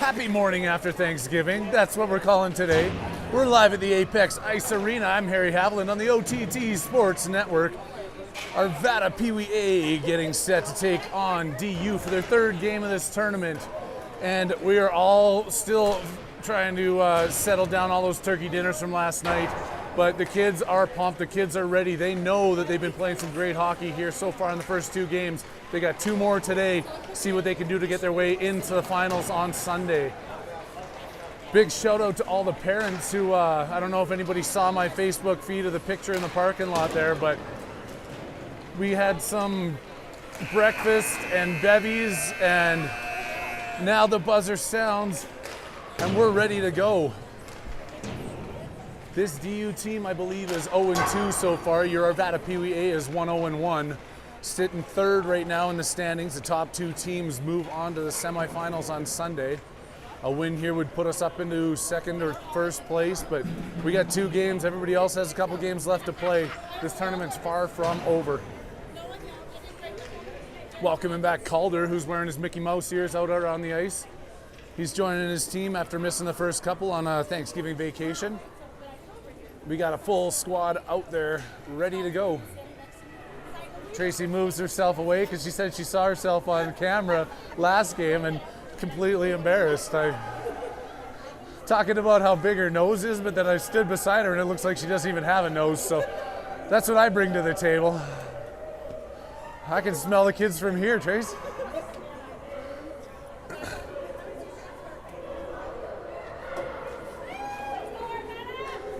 Happy morning after Thanksgiving. That's what we're calling today. We're live at the Apex Ice Arena. I'm Harry Haviland on the OTT Sports Network. Arvada Pee Wee A getting set to take on DU for their third game of this tournament. And we are all still trying to settle down all those turkey dinners from last night. But the kids are pumped. The kids are ready. They know that they've been playing some great hockey here so far in the first two games. They got two more today. See what they can do to get their way into the finals on Sunday. Big shout out to all the parents who, I don't know if anybody saw my Facebook feed of the picture in the parking lot there, but we had some breakfast and bevies, and now the buzzer sounds and we're ready to go. This DU team, I believe, is 0-2 so far. Your Arvada Pee Wee A is 1-0-1. Sitting third right now in the standings. The top two teams move on to the semifinals on Sunday. A win here would put us up into second or first place, but we got two games. Everybody else has a couple games left to play. This tournament's far from over. Welcoming back Calder, who's wearing his Mickey Mouse ears out on the ice. He's joining his team after missing the first couple on a Thanksgiving vacation. We got a full squad out there ready to go. Tracy moves herself away because she said she saw herself on camera last game and completely embarrassed. Talking about how big her nose is, but then I stood beside her and it looks like she doesn't even have a nose. So that's what I bring to the table. I can smell the kids from here, Trace.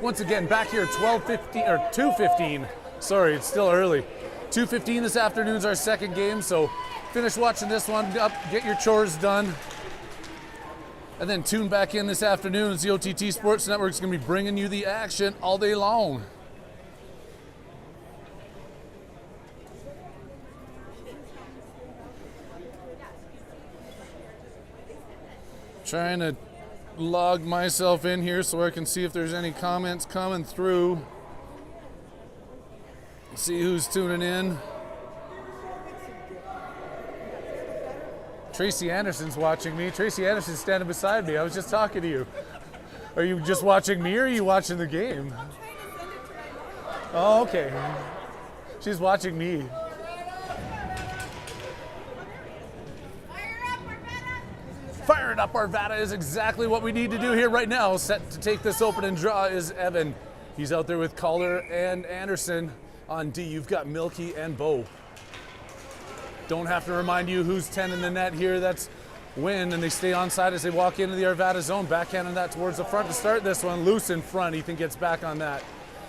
Once again, back here at 2:15. Sorry, it's still early. 2:15 this afternoon's our second game, so finish watching this one up, get your chores done, and then tune back in this afternoon as the OTT Sports Network is going to be bringing you the action all day long. Trying to log myself in here so I can see if there's any comments coming through. See who's tuning in. Tracy Anderson's watching me. Tracy Anderson's standing beside me. I was just talking to you. Are you just watching me or are you watching the game? Oh, okay. She's watching me. Fire it up, Arvada is exactly what we need to do here right now. Set to take this opening draw is Evan. He's out there with Calder and Anderson. On D, you've got Milky and Bo. Don't have to remind you who's 10 in the net here. That's Win, and they stay onside as they walk into the Arvada zone. Backhanding that towards the front to start this one. Loose in front. Ethan gets back on that.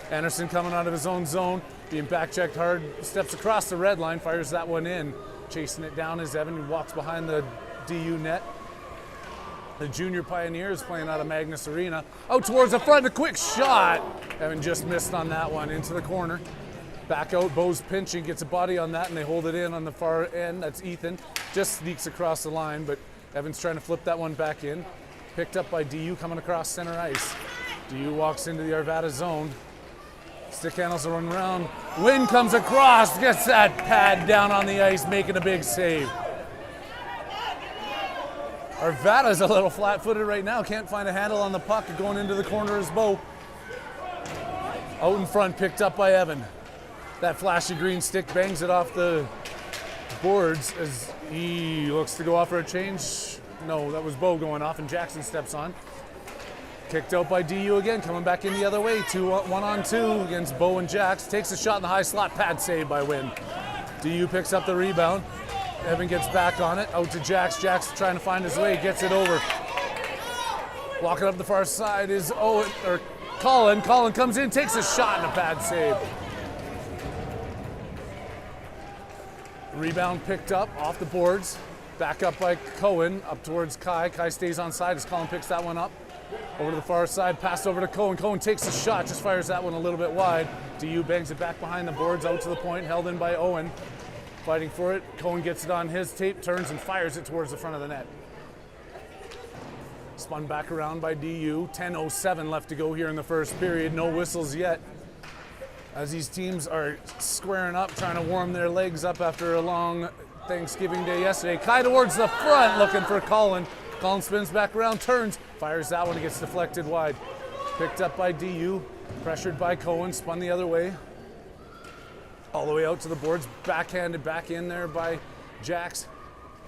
Anderson coming out of his own zone, being back-checked hard, steps across the red line, fires that one in. Chasing it down as Evan walks behind the DU net. The junior Pioneers playing out of Magnus Arena. Out towards the front, a quick shot. Evan just missed on that one, into the corner. Back out, Bo's pinching, gets a body on that, and they hold it in on the far end. That's Ethan. Just sneaks across the line, but Evan's trying to flip that one back in. Picked up by DU coming across center ice. DU walks into the Arvada zone. Stick handles are running around. Win comes across, gets that pad down on the ice, making a big save. Arvada's a little flat-footed right now. Can't find a handle on the puck. Going into the corner is Bo. Out in front, picked up by Evan. That flashy green stick bangs it off the boards as he looks to go off for a change. No, that was Bo going off, and Jackson steps on. Kicked out by DU again, coming back in the other way. 1-on-2 against Bo and Jax. Takes a shot in the high slot, pad save by Win. DU picks up the rebound. Evan gets back on it, out to Jax. Jax trying to find his way, gets it over. Walking up the far side is Colin. Colin comes in, takes a shot and a pad save. Rebound picked up off the boards. Back up by Cohen, up towards Kai. Kai stays on side as Colin picks that one up. Over to the far side, passed over to Cohen. Cohen takes a shot, just fires that one a little bit wide. DU bangs it back behind the boards, out to the point, held in by Owen. Fighting for it. Cohen gets it on his tape, turns and fires it towards the front of the net. Spun back around by DU. 10:07 left to go here in the first period. No whistles yet, as these teams are squaring up, trying to warm their legs up after a long Thanksgiving Day yesterday. Kai towards the front, looking for Colin. Collin spins back around, turns, fires that one, it gets deflected wide. Picked up by DU, pressured by Cohen, spun the other way. All the way out to the boards, backhanded back in there by Jax.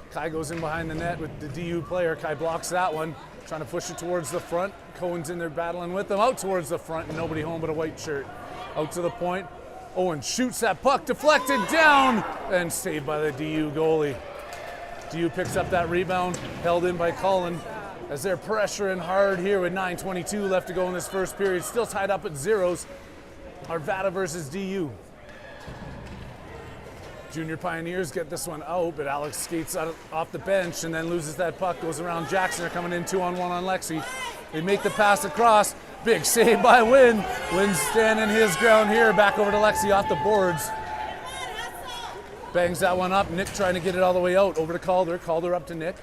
Kai goes in behind the net with the DU player. Kai blocks that one, trying to push it towards the front. Cohen's in there battling with them, out towards the front, and nobody home but a white shirt. Out to the point, Owen shoots that puck, deflected down, and saved by the DU goalie. DU picks up that rebound, held in by Collin, as they're pressuring hard here with 9:22 left to go in this first period. Still tied up at zeros. Arvada versus DU. Junior Pioneers get this one out, but Alex skates out off the bench and then loses that puck, goes around Jackson. They're coming in 2-on-1 on Lexi. They make the pass across. Big save by Wynn. Wynn's standing his ground here. Back over to Lexi off the boards. Bangs that one up. Nick trying to get it all the way out. Over to Calder. Calder up to Nick.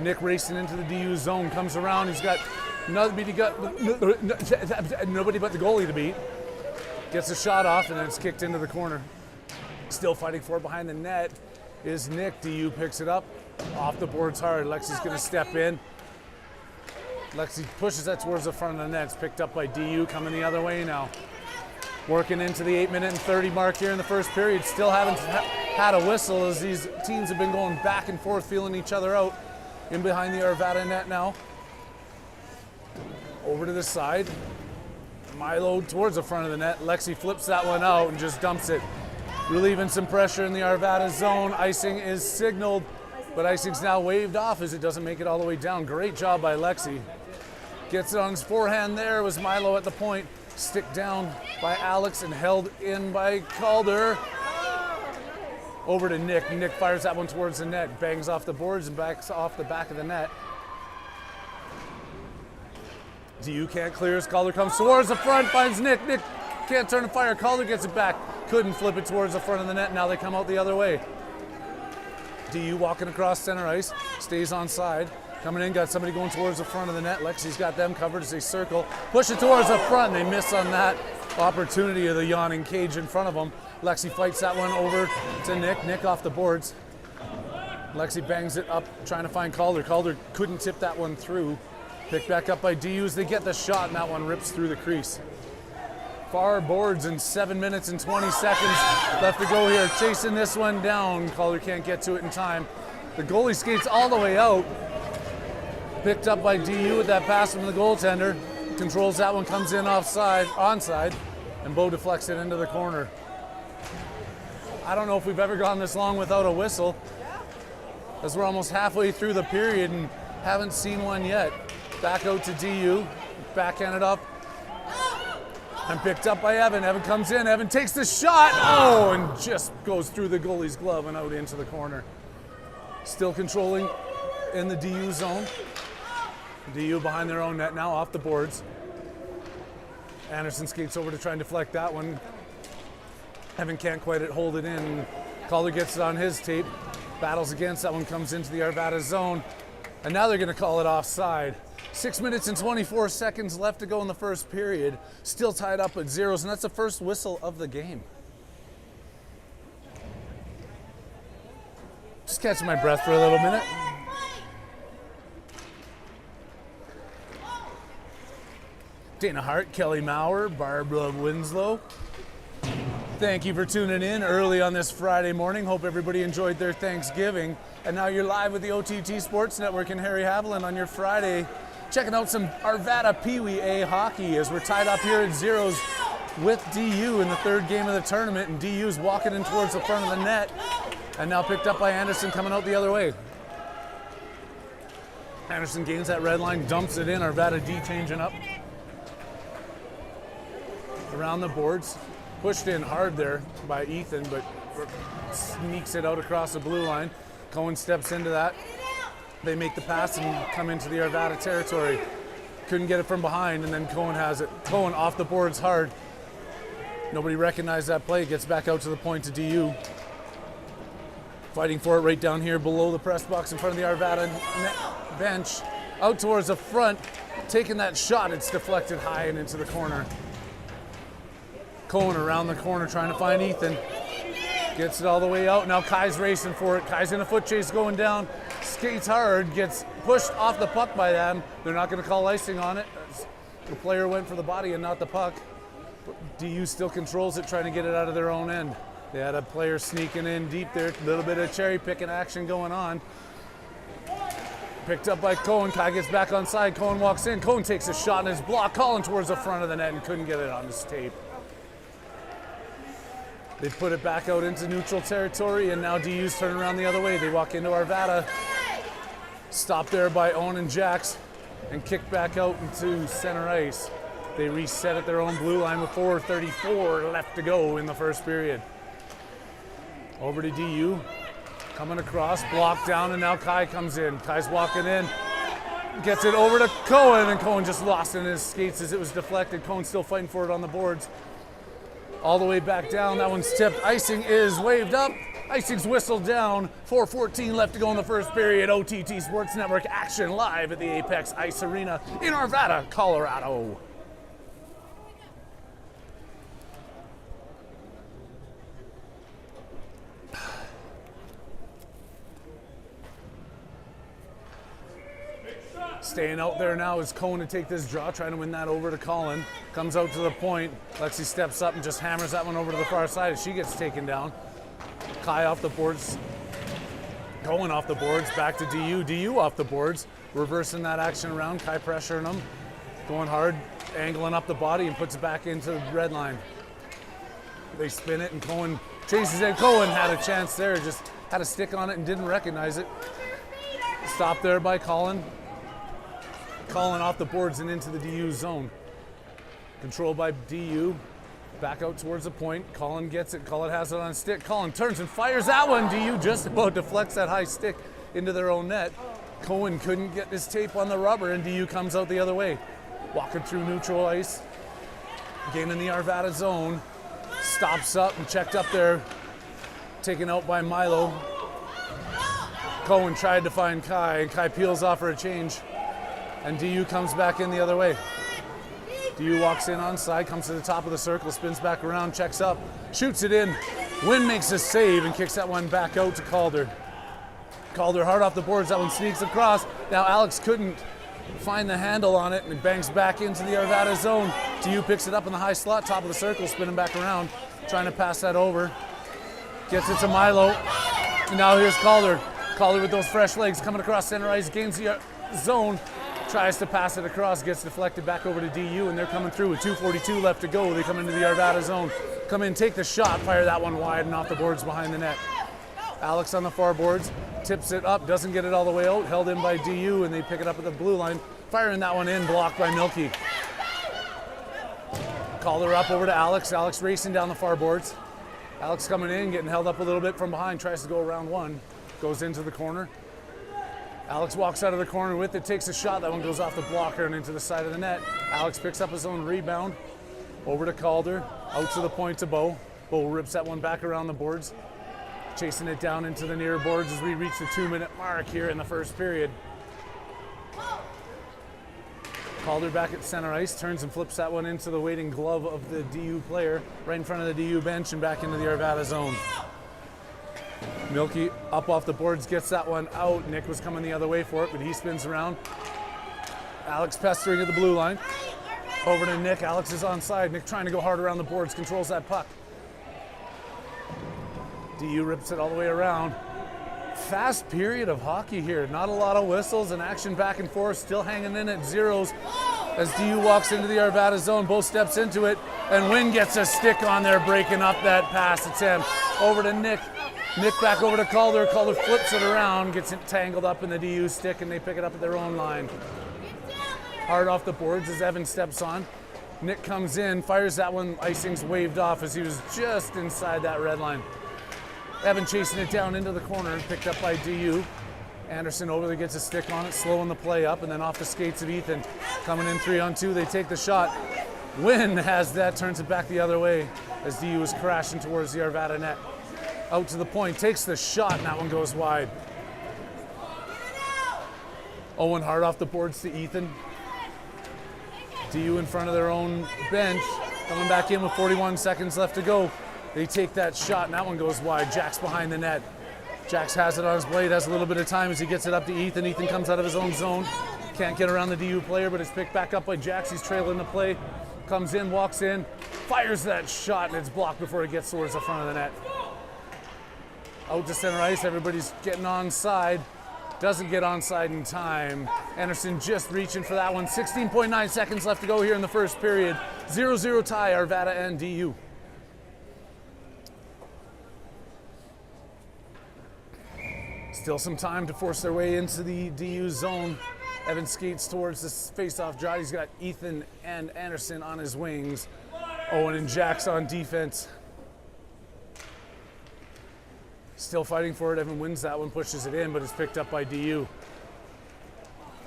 Nick racing into the DU zone. Comes around. He's got nobody but the goalie to beat. Gets a shot off and then it's kicked into the corner. Still fighting for it behind the net is Nick. DU picks it up. Off the boards hard. Lexi's going to step in. Lexi pushes that towards the front of the net. It's picked up by DU, coming the other way now. Working into the 8-minute and 30 mark here in the first period. Still haven't had a whistle as these teams have been going back and forth, feeling each other out. In behind the Arvada net now. Over to the side. Milo towards the front of the net. Lexi flips that one out and just dumps it. Relieving some pressure in the Arvada zone. Icing is signaled, but icing's now waved off as it doesn't make it all the way down. Great job by Lexi. Gets it on his forehand there, was Milo at the point. Stick down by Alex and held in by Calder. Over to Nick. Nick fires that one towards the net. Bangs off the boards and backs off the back of the net. DU can't clear as Calder comes towards the front, finds Nick. Nick can't turn and fire. Calder gets it back. Couldn't flip it towards the front of the net. Now they come out the other way. DU walking across center ice. Stays on side. Coming in, got somebody going towards the front of the net. Lexi's got them covered as they circle. Push it towards the front. They miss on that opportunity of the yawning cage in front of them. Lexi fights that one over to Nick. Nick off the boards. Lexi bangs it up, trying to find Calder. Calder couldn't tip that one through. Picked back up by DU as they get the shot, and that one rips through the crease. Far boards in 7 minutes and 20 seconds left to go here. Chasing this one down. Calder can't get to it in time. The goalie skates all the way out. Picked up by DU with that pass from the goaltender. Controls that one, comes in onside, and Bo deflects it into the corner. I don't know if we've ever gone this long without a whistle, as we're almost halfway through the period and haven't seen one yet. Back out to DU, backhanded up, and picked up by Evan. Evan comes in, Evan takes the shot, and just goes through the goalie's glove and out into the corner. Still controlling in the DU zone. DU behind their own net now, off the boards. Anderson skates over to try and deflect that one. Evan can't quite hold it in. Calder gets it on his tape. Battles against that one, comes into the Arvada zone. And now they're going to call it offside. 6 minutes and 24 seconds left to go in the first period. Still tied up at zeros, and that's the first whistle of the game. Just catching my breath for a little minute. Dana Hart, Kelly Maurer, Barbara Winslow. Thank you for tuning in early on this Friday morning. Hope everybody enjoyed their Thanksgiving. And now you're live with the OTT Sports Network and Harry Haviland on your Friday. Checking out some Arvada Pee Wee A hockey as we're tied up here at zeros with DU in the third game of the tournament. And DU's walking in towards the front of the net. And now picked up by Anderson coming out the other way. Anderson gains that red line, dumps it in. Arvada D changing up. Around the boards. Pushed in hard there by Ethan, but sneaks it out across the blue line. Cohen steps into that. They make the pass and come into the Arvada territory. Couldn't get it from behind, and then Cohen has it. Cohen off the boards hard. Nobody recognized that play. Gets back out to the point to DU. Fighting for it right down here below the press box in front of the Arvada bench. Out towards the front. Taking that shot, it's deflected high and into the corner. Cohen around the corner trying to find Ethan. Gets it all the way out. Now Kai's racing for it. Kai's in a foot chase going down. Skates hard. Gets pushed off the puck by them. They're not going to call icing on it. The player went for the body and not the puck. DU still controls it, trying to get it out of their own end. They had a player sneaking in deep there. A little bit of cherry picking action going on. Picked up by Cohen. Kai gets back on side. Cohen walks in. Cohen takes a shot and is blocked. Calling towards the front of the net and couldn't get it on his tape. They put it back out into neutral territory, and now DU's turning around the other way. They walk into Arvada. Stopped there by Owen and Jax, and kicked back out into center ice. They reset at their own blue line with 4:34 left to go in the first period. Over to DU. Coming across, blocked down, and now Kai comes in. Kai's walking in. Gets it over to Cohen, and Cohen just lost in his skates as it was deflected. Cohen still fighting for it on the boards. All the way back down. That one's tipped. Icing is waved up. Icing's whistled down. 4:14 left to go in the first period. OTT Sports Network action live at the Apex Ice Arena in Arvada, Colorado. Staying out there now is Cohen to take this draw, trying to win that over to Colin. Comes out to the point. Lexi steps up and just hammers that one over to the far side as she gets taken down. Kai off the boards. Cohen off the boards. Back to DU. DU off the boards. Reversing that action around. Kai pressuring them. Going hard. Angling up the body and puts it back into the red line. They spin it and Cohen chases it. Cohen had a chance there. Just had a stick on it and didn't recognize it. Stopped there by Colin. Colin off the boards and into the DU zone. Controlled by DU. Back out towards the point. Colin gets it. Colin has it on stick. Colin turns and fires that one. DU just about deflects that high stick into their own net. Cohen couldn't get his tape on the rubber, and DU comes out the other way. Walking through neutral ice. Gaining the Arvada zone. Stops up and checked up there. Taken out by Milo. Cohen tried to find Kai, and Kai peels off for a change. And DU comes back in the other way. DU walks in on side, comes to the top of the circle, spins back around, checks up, shoots it in. Wynn makes a save and kicks that one back out to Calder. Calder hard off the boards, that one sneaks across. Now Alex couldn't find the handle on it and it bangs back into the Arvada zone. DU picks it up in the high slot, top of the circle, spinning back around, trying to pass that over. Gets it to Milo. And now here's Calder. Calder with those fresh legs coming across center ice, gains the zone. Tries to pass it across, gets deflected back over to DU, and they're coming through with 2:42 left to go. They come into the Arvada zone. Come in, take the shot, fire that one wide and off the boards behind the net. Alex on the far boards, tips it up, doesn't get it all the way out, held in by DU, and they pick it up at the blue line. Firing that one in, blocked by Milky. Calder up over to Alex. Alex racing down the far boards. Alex coming in, getting held up a little bit from behind, tries to go around one, goes into the corner. Alex walks out of the corner with it, takes a shot. That one goes off the blocker and into the side of the net. Alex picks up his own rebound. Over to Calder, out to the point to Bo. Bo rips that one back around the boards. Chasing it down into the near boards as we reach the 2-minute mark here in the first period. Calder back at center ice, turns and flips that one into the waiting glove of the DU player, right in front of the DU bench and back into the Arvada zone. Milky up off the boards, gets that one out. Nick was coming the other way for it, but he spins around. Alex pestering at the blue line. Over to Nick. Alex is onside. Nick trying to go hard around the boards, controls that puck. DU rips it all the way around. Fast period of hockey here. Not a lot of whistles and action back and forth, still hanging in at zeros as DU walks into the Arvada zone. Bo steps into it, and Wynn gets a stick on there, breaking up that pass attempt. Over to Nick. Nick back over to Calder. Calder flips it around, gets it tangled up in the DU stick, and they pick it up at their own line. Hard off the boards as Evan steps on. Nick comes in, fires that one. Icing's waved off as he was just inside that red line. Evan chasing it down into the corner and picked up by DU. Anderson over there gets a stick on it, slowing the play up, and then off the skates of Ethan. Coming in 3-on-2, they take the shot. Wynn has that, turns it back the other way as DU is crashing towards the Arvada net. Out to the point, takes the shot, and that one goes wide. Owen hard off the boards to Ethan. DU in front of their own bench, coming back in with 41 seconds left to go. They take that shot, and that one goes wide. Jack's behind the net. Jax has it on his blade, has a little bit of time as he gets it up to Ethan. Ethan comes out of his own zone. Can't get around the DU player, but it's picked back up by Jax. He's trailing the play. Comes in, walks in, fires that shot, and it's blocked before it gets towards the front of the net. Out to center ice, everybody's getting onside. Doesn't get onside in time. Anderson just reaching for that one. 16.9 seconds left to go here in the first period. 0-0 tie, Arvada and DU. Still some time to force their way into the DU zone. Evan skates towards this face-off draw. He's got Ethan and Anderson on his wings. Owen and Jax on defense. Still fighting for it. Evan wins that one, pushes it in, but it's picked up by DU.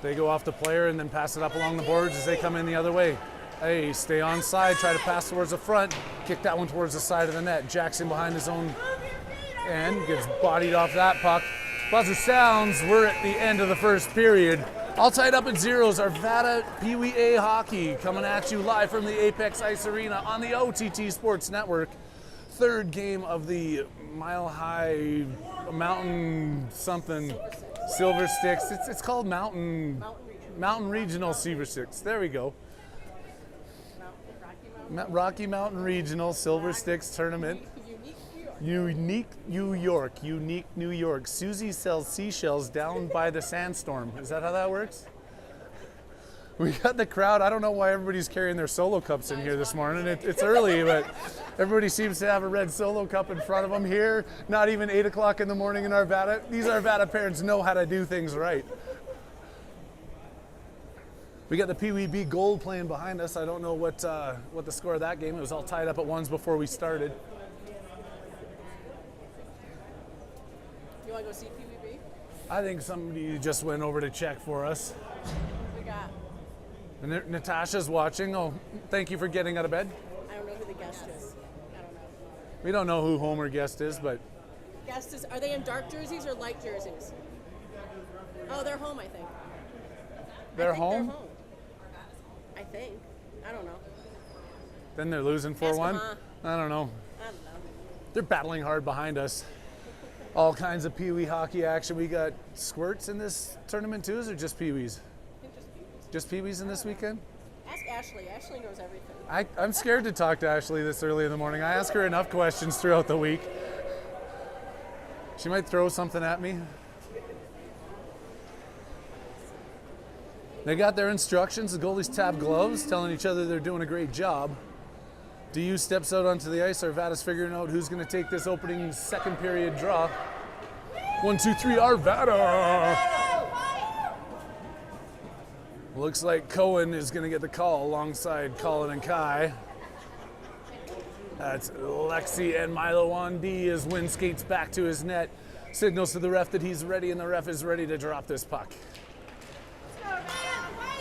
They go off the player and then pass it up along the boards as they come in the other way. Hey, stay onside, try to pass towards the front, kick that one towards the side of the net. Jackson behind his own end, gets bodied off that puck. Buzzer sounds, we're at the end of the first period. All tied up at zeros. Arvada Pee Wee A Hockey coming at you live from the Apex Ice Arena on the OTT Sports Network. Third game of the Mile High Mountain something Silver Sticks. It's called Mountain Regional Silver Sticks. There we go. Rocky Mountain Regional Silver Sticks Tournament. Unique New York. Susie sells seashells down by the sandstorm. Is that how that works? We got the crowd. I don't know why everybody's carrying their solo cups in here this morning. It's early, but everybody seems to have a red solo cup in front of them here. Not even 8 o'clock in the morning in Arvada. These Arvada parents know how to do things right. We got the Pee Wee B Gold playing behind us. I don't know what the score of that game. It was all tied up at ones before we started. You want to go see Pee Wee B? I think somebody just went over to check for us. What we got? And Natasha's watching. Oh, thank you for getting out of bed. I don't know who the guest is. I don't know. We don't know who home or guest is, but... Guest is, are they in dark jerseys or light jerseys? Oh, they're home, I think. They're home? They're home. I think. I don't know. Then they're losing 4-1? I don't know. I don't know. They're battling hard behind us. All kinds of Pee Wee hockey action. We got squirts in this tournament too, or just Pee Wees? I think just Pee Wees. Just Pee Wees in this weekend? Ask Ashley. Ashley knows everything. I'm scared to talk to Ashley this early in the morning. I ask her enough questions throughout the week. She might throw something at me. They got their instructions. The goalies tap gloves, telling each other they're doing a great job. DU steps out onto the ice. Arvada's figuring out who's going to take this opening second period draw. 1, 2, 3, Arvada! Looks like Cohen is going to get the call alongside Colin and Kai. That's Lexi and Milo on D as Wynn skates back to his net. Signals to the ref that he's ready, and the ref is ready to drop this puck.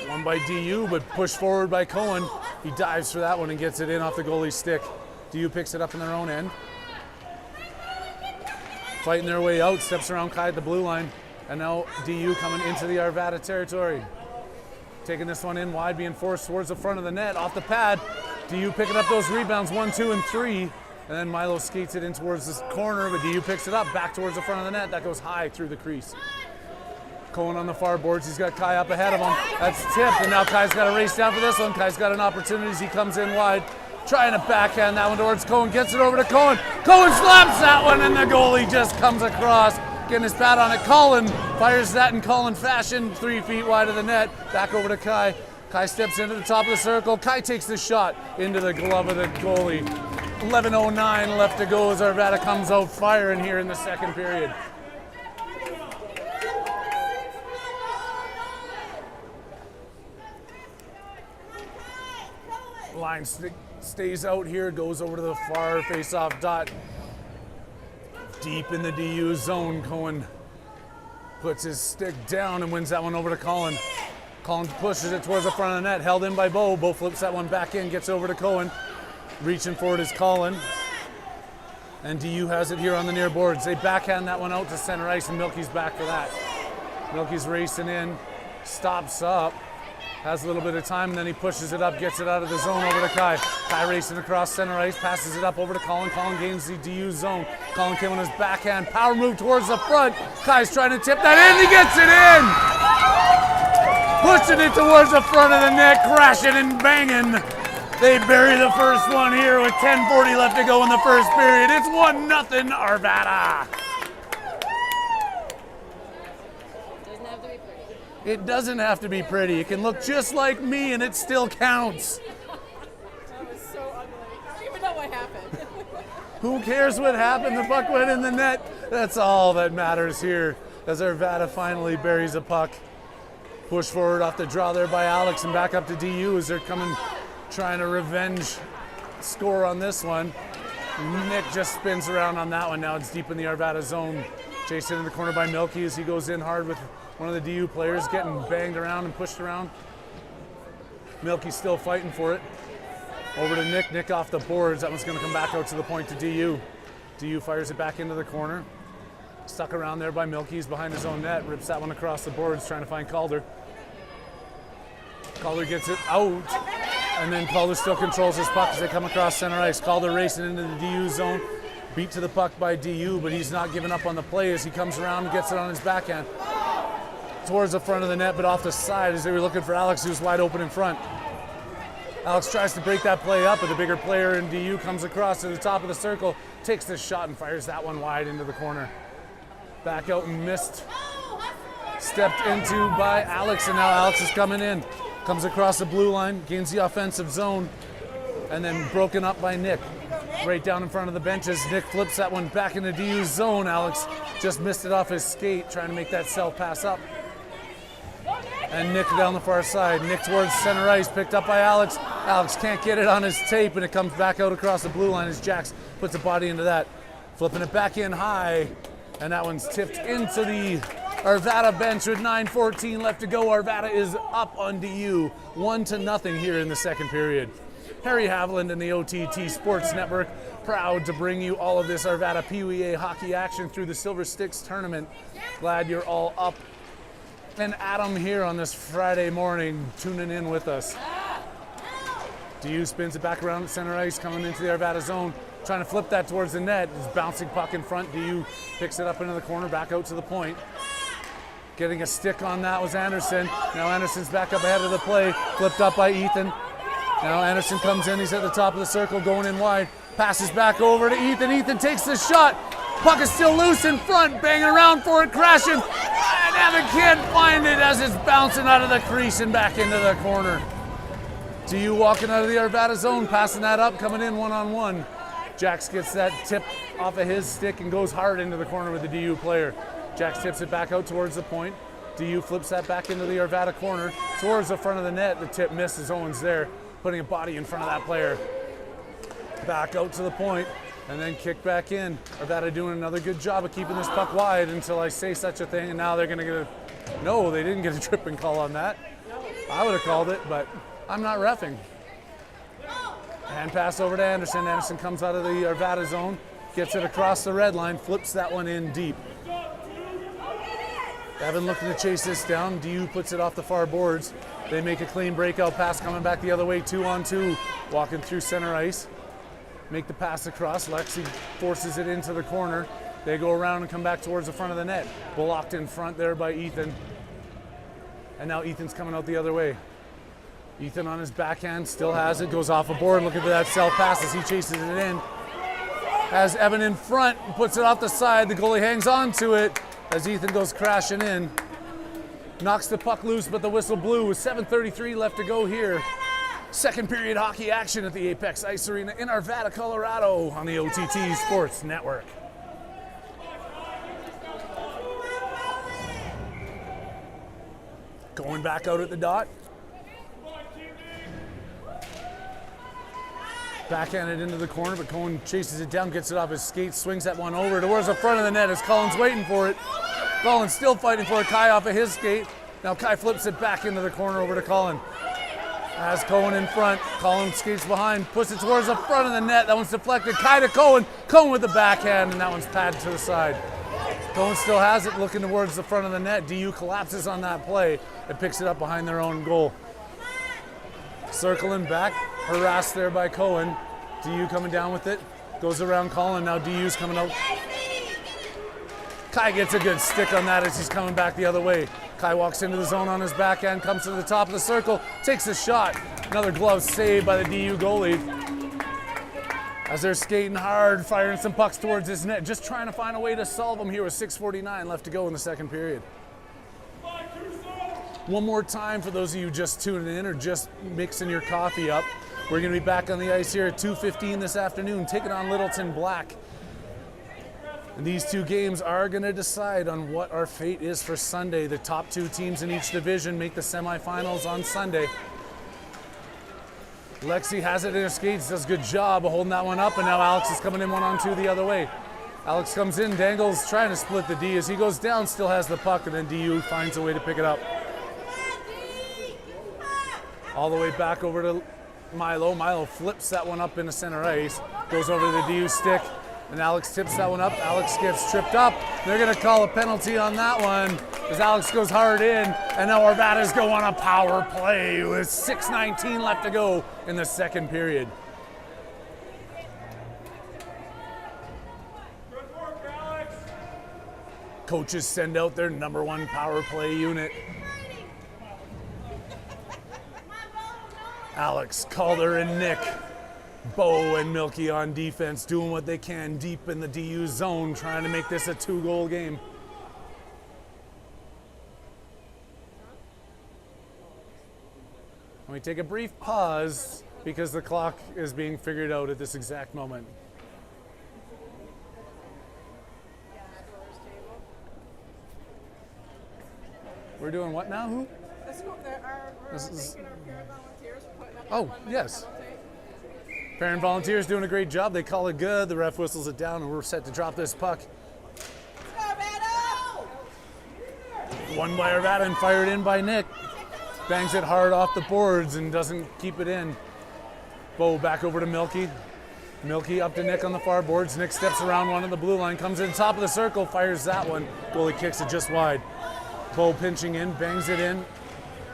Won by DU, but pushed forward by Cohen. He dives for that one and gets it in off the goalie's stick. DU picks it up in their own end. Fighting their way out, steps around Kai at the blue line. And now DU coming into the Arvada territory. Taking this one in wide, being forced towards the front of the net, off the pad. DU picking up those rebounds, 1, 2, and 3. And then Milo skates it in towards this corner, but DU picks it up back towards the front of the net. That goes high through the crease. Cohen on the far boards. He's got Kai up ahead of him. That's tipped, and now Kai's got to race down for this one. Kai's got an opportunity as he comes in wide. Trying to backhand that one towards Cohen. Gets it over to Cohen. Cohen slaps that one, and the goalie just comes across. Getting his pad on it. Colin fires that in Colin fashion. 3 feet wide of the net. Back over to Kai. Kai steps into the top of the circle. Kai takes the shot into the glove of the goalie. 11:09 left to go as Arvada comes out firing here in the second period. Line stays out here, goes over to the far face-off dot. Deep in the DU zone, Cohen puts his stick down and wins that one over to Colin. Colin pushes it towards the front of the net, held in by Bo. Bo flips that one back in, gets over to Cohen. Reaching for it is Colin. And DU has it here on the near boards. They backhand that one out to center ice, and Milky's back for that. Milky's racing in, stops up. Has a little bit of time, and then he pushes it up, gets it out of the zone over to Kai. Kai racing across center ice, passes it up over to Colin. Colin gains the DU zone. Colin came on his backhand, power move towards the front. Kai's trying to tip that in, he gets it in! Pushing it towards the front of the net, crashing and banging. They bury the first one here with 10:40 left to go in the first period. It's 1-0 Arvada. It doesn't have to be pretty. It can look just like me and it still counts. That was so ugly. I don't even know what happened. Who cares what happened? The puck went in the net. That's all that matters here as Arvada finally buries a puck. Push forward off the draw there by Alex and back up to DU as they're coming, trying to revenge score on this one. Nick just spins around on that one. Now it's deep in the Arvada zone. Chased in the corner by Milky as he goes in hard with one of the DU players, getting banged around and pushed around. Milky's still fighting for it. Over to Nick. Nick off the boards. That one's going to come back out to the point to DU. DU fires it back into the corner. Stuck around there by Milky. He's behind his own net. Rips that one across the boards, trying to find Calder. Calder gets it out. And then Calder still controls his puck as they come across center ice. Calder racing into the DU zone. Beat to the puck by DU, but he's not giving up on the play as he comes around and gets it on his backhand. Towards the front of the net, but off the side as they were looking for Alex, who's wide open in front. Alex tries to break that play up, but the bigger player in DU comes across to the top of the circle, takes the shot and fires that one wide into the corner. Back out and missed. Stepped into by Alex, and now Alex is coming in. Comes across the blue line, gains the offensive zone, and then broken up by Nick. Right down in front of the benches. Nick flips that one back into DU's zone. Alex just missed it off his skate, trying to make that self pass up. And Nick down the far side. Nick towards center ice, picked up by Alex. Alex can't get it on his tape, and it comes back out across the blue line as Jax puts a body into that. Flipping it back in high, and that one's tipped into the Arvada bench with 9:14 left to go. Arvada is up on DU, 1-0 here in the second period. Harry Haviland and the OTT Sports Network, proud to bring you all of this Arvada PWA hockey action through the Silver Sticks tournament. Glad you're all up and Adam here on this Friday morning, tuning in with us. DU spins it back around at center ice, coming into the Arvada zone, trying to flip that towards the net. His bouncing puck in front. DU picks it up into the corner, back out to the point. Getting a stick on that was Anderson. Now Anderson's back up ahead of the play, flipped up by Ethan. Now Anderson comes in, he's at the top of the circle, going in wide. Passes back over to Ethan. Ethan takes the shot. Puck is still loose in front, banging around for it, crashing. And Evan can't find it as it's bouncing out of the crease and back into the corner. DU walking out of the Arvada zone, passing that up, coming in one-on-one. Jax gets that tip off of his stick and goes hard into the corner with the DU player. Jax tips it back out towards the point. DU flips that back into the Arvada corner, towards the front of the net. The tip misses, Owens there, putting a body in front of that player. Back out to the point, and then kick back in. Arvada doing another good job of keeping this puck wide until I say such a thing, and now they're going to get a... No, they didn't get a tripping call on that. I would have called it, but I'm not reffing. Hand pass over to Anderson. Anderson comes out of the Arvada zone, gets it across the red line, flips that one in deep. Evan looking to chase this down. DU puts it off the far boards. They make a clean breakout pass coming back the other way, 2-on-2, walking through center ice. Make the pass across. Lexi forces it into the corner. They go around and come back towards the front of the net. Blocked in front there by Ethan. And now Ethan's coming out the other way. Ethan on his backhand still has it, goes off a board, looking for that self pass as he chases it in. Has Evan in front, puts it off the side. The goalie hangs on to it as Ethan goes crashing in. Knocks the puck loose, but the whistle blew with 7:33 left to go here. Second period hockey action at the Apex Ice Arena in Arvada, Colorado on the OTT Sports Network. Going back out at the dot. Backhanded into the corner, but Cohen chases it down, gets it off his skates, swings that one over towards the front of the net as Collins waiting for it. Collins still fighting for it. Kai off of his skate. Now Kai flips it back into the corner over to Colin. Has Cohen in front. Colin skates behind, puts it towards the front of the net. That one's deflected. Kai to Cohen. Cohen with the backhand, and that one's padded to the side. Cohen still has it, looking towards the front of the net. DU collapses on that play and picks it up behind their own goal. Circling back, harassed there by Cohen. DU coming down with it. Goes around Colin, now DU's coming out. Kai gets a good stick on that as he's coming back the other way. Kai walks into the zone on his backhand, comes to the top of the circle, takes a shot. Another glove save by the DU goalie. As they're skating hard, firing some pucks towards his net, just trying to find a way to solve them here with 6:49 left to go in the second period. One more time for those of you just tuning in or just mixing your coffee up. We're going to be back on the ice here at 2:15 this afternoon, taking on Littleton Black. And these two games are going to decide on what our fate is for Sunday. The top two teams in each division make the semifinals on Sunday. Lexi has it in her skates, does a good job of holding that one up, and now Alex is coming in 1-on-2 the other way. Alex comes in, dangles, trying to split the D. As he goes down, still has the puck, and then DU finds a way to pick it up. All the way back over to Milo. Milo flips that one up into center ice, goes over to the DU stick, and Alex tips that one up. Alex gets tripped up. They're going to call a penalty on that one as Alex goes hard in, and now Arvada's go on a power play with 6:19 left to go in the second period. Good work, Alex. Coaches send out their number one power play unit. Alex, Calder, and Nick. Bo and Milky on defense, doing what they can deep in the DU zone, trying to make this a 2-goal game. And we take a brief pause because the clock is being figured out at this exact moment. We're doing what now? Who? We're thanking our parent volunteers for putting up Oh, that 1 minute yes. penalty. Parent volunteers doing a great job. They call it good. The ref whistles it down, and we're set to drop this puck. Won by Arvada and fired in by Nick. Bangs it hard off the boards and doesn't keep it in. Bo back over to Milky. Milky up to Nick on the far boards. Nick steps around one on the blue line, comes in top of the circle, fires that one. Goalie kicks it just wide. Bo pinching in, bangs it in,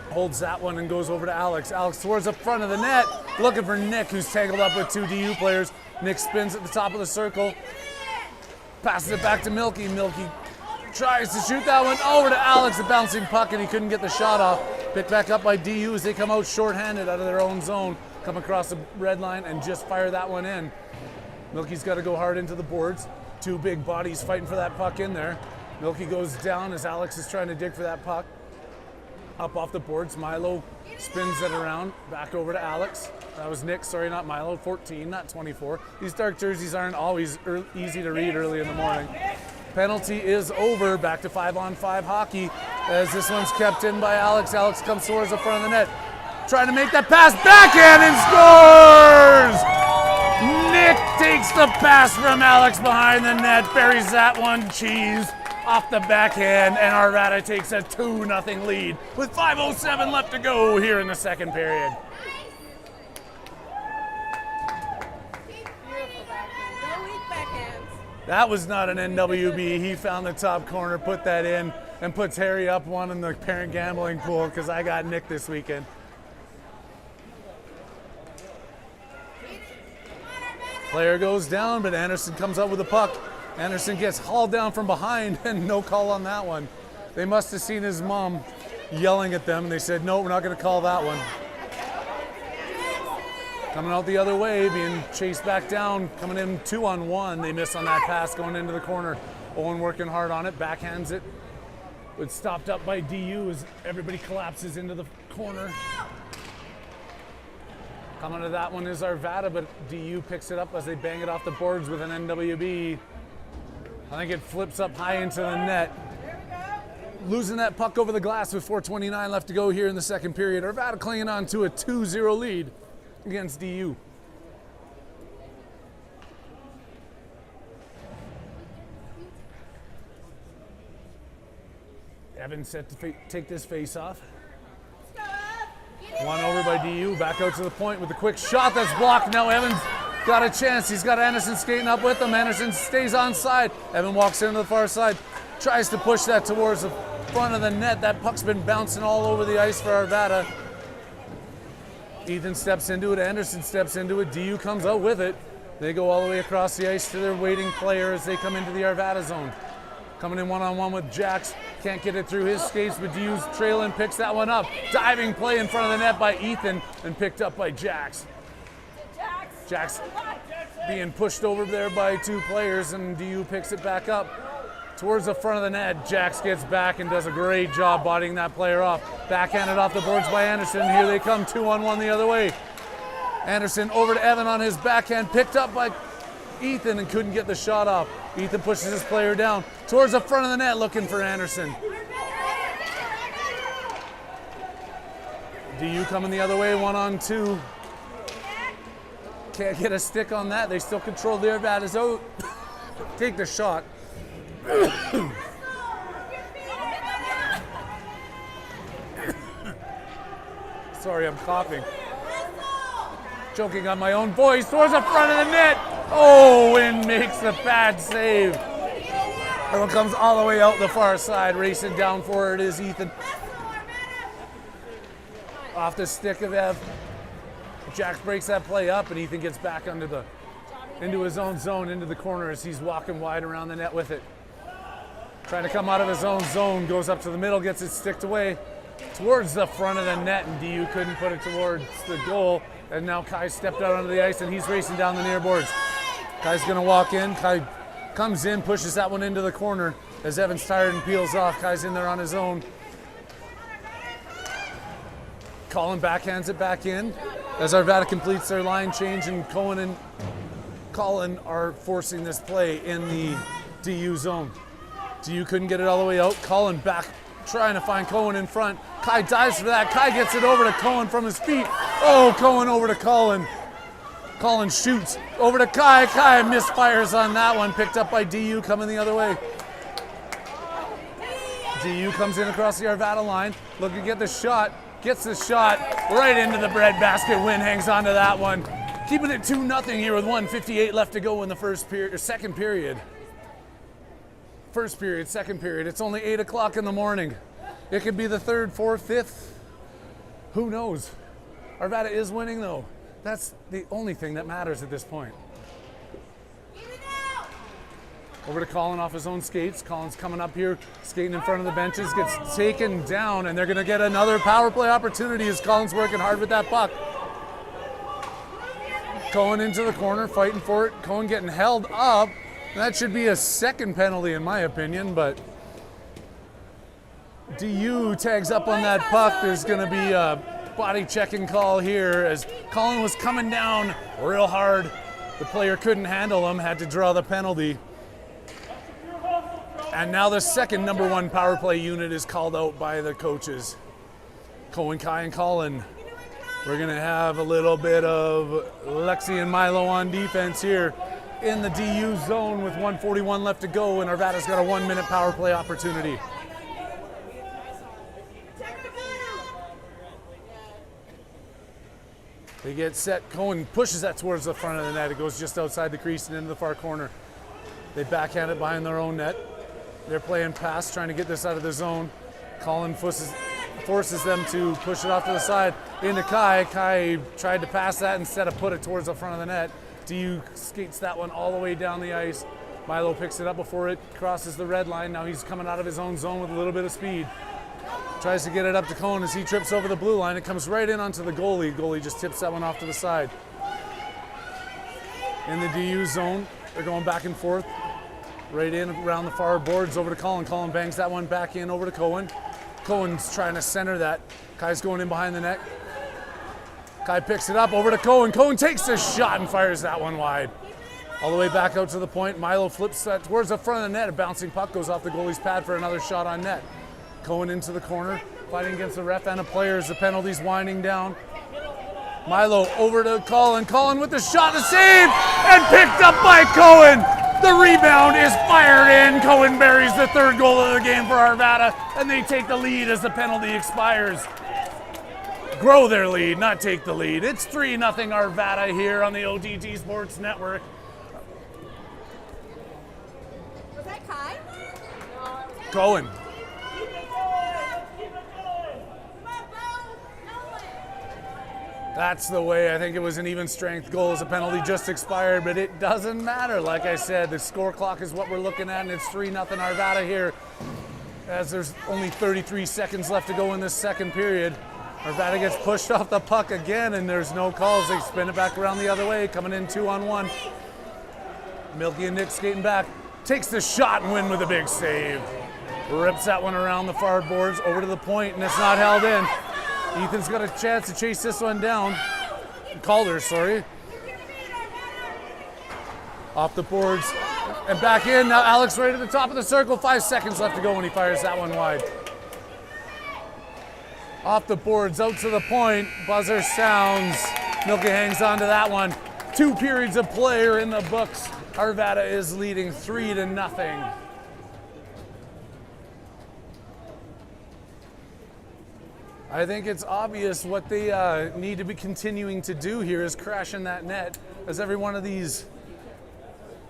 holds that one and goes over to Alex. Alex towards the front of the net, looking for Nick, who's tangled up with two DU players. Nick spins at the top of the circle, passes it back to Milky. Milky tries to shoot that one over to Alex, a bouncing puck, and he couldn't get the shot off. Picked back up by DU as they come out shorthanded out of their own zone, come across the red line and just fire that one in. Milky's got to go hard into the boards. Two big bodies fighting for that puck in there. Milky goes down as Alex is trying to dig for that puck. Up off the boards, Milo spins it around, back over to Alex. That was Nick, sorry, not Milo, 14, not 24. These dark jerseys aren't always easy to read early in the morning. Penalty is over, back to 5-on-5 hockey as this one's kept in by Alex. Alex comes towards the front of the net, trying to make that pass, backhand and scores! Nick takes the pass from Alex behind the net, buries that one, cheese. Off the backhand, and Arvada takes a 2-0 lead with 5:07 left to go here in the second period. Beautiful backhand. No weak backhands. That was not an NWB. He found the top corner, put that in, and puts Harry up one in the parent gambling pool because I got Nick this weekend. Player goes down, but Anderson comes up with the puck. Anderson gets hauled down from behind and no call on that one. They must have seen his mom yelling at them and they said, no, we're not going to call that one. Coming out the other way, being chased back down, coming in 2-on-1. They miss on that pass going into the corner. Owen working hard on it, backhands it. It's stopped up by DU as everybody collapses into the corner. Coming to that one is Arvada, but DU picks it up as they bang it off the boards with an NWB. I think it flips up high into the net. Losing that puck over the glass with 4:29 left to go here in the second period. Arvada clinging on to a 2-0 lead against DU. Evans set to take this face off. One over by DU, back out to the point with a quick shot that's blocked. Now Evans got a chance. He's got Anderson skating up with him. Anderson stays onside. Evan walks into the far side, tries to push that towards the front of the net. That puck's been bouncing all over the ice for Arvada. Ethan steps into it, Anderson steps into it, DU comes out with it. They go all the way across the ice to their waiting player as they come into the Arvada zone. Coming in one-on-one with Jax, can't get it through his skates, but DU's trailing, picks that one up. Diving play in front of the net by Ethan and picked up by Jax. Jax being pushed over there by two players, and DU picks it back up towards the front of the net. Jax gets back and does a great job bodying that player off. Backhanded off the boards by Anderson. Here they come, 2-on-1 the other way. Anderson over to Evan on his backhand, picked up by Ethan and couldn't get the shot off. Ethan pushes his player down towards the front of the net looking for Anderson. DU coming the other way, 1-on-2. Can't get a stick on that. They still control the Arvada's out. Take the shot. Sorry, I'm coughing. Choking on my own voice towards the front of the net. Oh, Wynn makes the bad save. That one comes all the way out the far side. Racing down for it is Ethan. Off the stick of Ev. Jax breaks that play up, and Ethan gets back into his own zone, into the corner as he's walking wide around the net with it. Trying to come out of his own zone, goes up to the middle, gets it sticked away towards the front of the net, and DU couldn't put it towards the goal. And now Kai stepped out onto the ice, and he's racing down the near boards. Kai's gonna walk in. Kai comes in, pushes that one into the corner as Evan's tired and peels off. Kai's in there on his own. Colin backhands it back in as Arvada completes their line change, and Cohen and Colin are forcing this play in the DU zone. DU couldn't get it all the way out. Colin back trying to find Cohen in front. Kai dives for that. Kai gets it over to Cohen from his feet. Oh, Cohen over to Colin. Colin shoots over to Kai. Kai misfires on that one. Picked up by DU coming the other way. DU comes in across the Arvada line. Looking to get the shot. Gets the shot right into the breadbasket. Wynn hangs on to that one. Keeping it 2-0 here with 1:58 left to go in the second period. First period, second period. It's only 8 o'clock in the morning. It could be the third, fourth, fifth. Who knows? Arvada is winning though. That's the only thing that matters at this point. Over to Colin off his own skates. Colin's coming up here, skating in front of the benches, gets taken down, and they're gonna get another power play opportunity as Colin's working hard with that puck. Cohen into the corner, fighting for it. Cohen getting held up. That should be a second penalty in my opinion, but DU tags up on that puck. There's gonna be a body checking call here as Colin was coming down real hard. The player couldn't handle him, had to draw the penalty. And now the second number one power play unit is called out by the coaches. Cohen, Kai, and Colin. We're gonna have a little bit of Lexi and Milo on defense here in the DU zone with 1:41 left to go, and Arvada's got a 1-minute power play opportunity. They get set. Cohen pushes that towards the front of the net. It goes just outside the crease and into the far corner. They backhand it behind their own net. They're playing pass, trying to get this out of the zone. Colin forces them to push it off to the side into Kai. Kai tried to pass that instead of put it towards the front of the net. DU skates that one all the way down the ice. Milo picks it up before it crosses the red line. Now he's coming out of his own zone with a little bit of speed. Tries to get it up to Cohen as he trips over the blue line. It comes right in onto the goalie. Goalie just tips that one off to the side. In the DU zone, they're going back and forth. Right in around the far boards over to Colin. Colin bangs that one back in over to Cohen. Cohen's trying to center that. Kai's going in behind the net. Kai picks it up over to Cohen. Cohen takes the shot and fires that one wide. All the way back out to the point. Milo flips that towards the front of the net. A bouncing puck goes off the goalie's pad for another shot on net. Cohen into the corner, fighting against the ref and a player as the penalty's winding down. Milo over to Colin. Colin with the shot, the save, and picked up by Cohen. The rebound is fired in. Cohen buries the third goal of the game for Arvada, and they take the lead as the penalty expires. Grow their lead, not take the lead. It's 3-0 Arvada here on the OTT Sports Network. Was that Kai? Cohen. That's the way. I think it was an even strength goal as a penalty just expired, but it doesn't matter. Like I said, the score clock is what we're looking at, and it's 3-0 Arvada here as there's only 33 seconds left to go in this second period. Arvada gets pushed off the puck again, and there's no calls. They spin it back around the other way, coming in 2-on-1. Milky and Nick skating back. Takes the shot and win with a big save. Rips that one around the far boards over to the point, and it's not held in. Ethan's got a chance to chase this one down. Calder, sorry. Off the boards and back in. Now Alex right at the top of the circle. 5 seconds left to go when he fires that one wide. Off the boards, out to the point. Buzzer sounds. Milky hangs on to that one. 2 periods of play are in the books. Arvada is leading 3-0. I think it's obvious what they need to be continuing to do here is crashing that net. As every one of these,